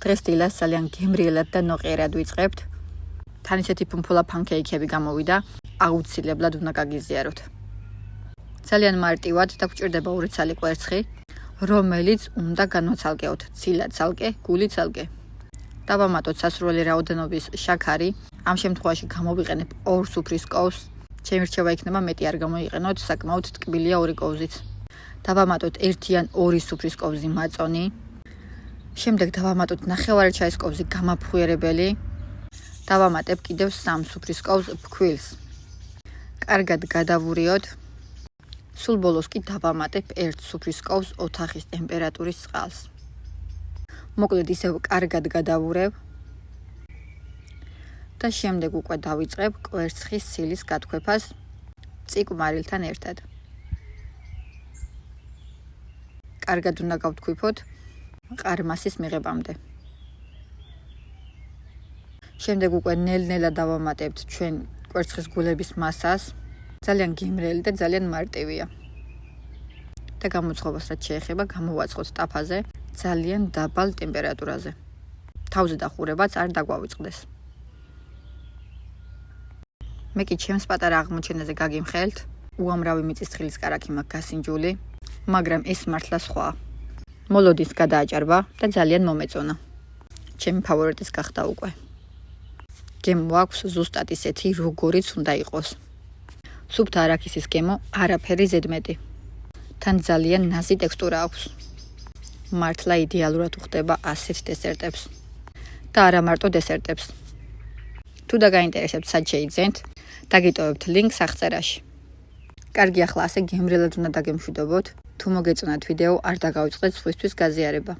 დღეს დილას ძალიან გემრიელად და ნოყიერად ვიწყებთ. თან ისეთი ფუმფულა ფანკეიქები გამოვიდა, აუცილებლად უნდა გაგიზიაროთ. ძალიან მარტივად და გვჭირდება 2 ცალი კვერცხი, რომელიც უნდა განვაცალკეოთ, ცილა ცალკე, გული ცალკე. დავამატოთ სასურველი რაოდენობის შაქარი, ამ შემთხვევაში გამოვიყენებ 2 სუფრის კოვს. ჩემი რჩევა იქნება მეტი არ გამოიყენოთ, საკმაოდ ტკბილია 2 კოვზიც. დავამატოთ 1 ან 2 სუფრის კოვზი მაწონი. შემდეგ დავამატოთ ნახევარი ჩაის კოვზი გამაფხვიერებელი. დავამატებ კიდევ 3 სუფრის კოვს ფქვილს. კარგად გადავურიოთ. სულ ბოლოს კი დავამატებ 1 სუფრის კოვს ოთახის ტემპერატურის წყალს. მოკლედ ისევ კარგად გადავურებ და შემდეგ უკვე დავიწყებ კვერცხის სილის გათქვეფას წიკმარილთან ერთად. კარგად უნდა გავთქვიფოთ ყარმასის მიღებამდე. შემდეგ უკვე ნელ-ნელა დავამატებთ ჩვენ კვერცხის გულების მასას. ძალიან გემრიელი და ძალიან მარტივია. და გამოცხობას რაც შეეხება, გამოვაცხოთ ტაფაზე ძალიან დაბალ ტემპერატურაზე. თავზე დახურებაც არ დაგვავიწყდეს. მე კი ჩემს პატარა აღმოჩენაზე გაგიმხელთ, უამრავი მიწისძღილის კარაქი მაქვს გასინჯული, მაგრამ ეს მართლა სხვაა. მოლოდის გადააჭარბა და ძალიან მომეწონა. ჩემი ფავორიტის გახდა უკვე. გემო აქვს ზუსტად ისეთი, როგორიც უნდა იყოს. სუფთა არაქისის გემო არაფერი ზედმეტი. თან ძალიან ნაზი ტექსტურა აქვს. მართლა იდეალურად უხდება ასეთ დესერტებს. და არა მარტო დესერტებს. თუ დაგაინტერესებთ სად შეიძენთ, დაგიტოვებთ ლინკს აღწერაში. კარგი, ახლა ასე გემრიელად უნდა დაგემშვიდობოთ. თუ მოგეწონათ ვიდეო, არ დაგავიწყდეთ სხვისთვის გაზიარება.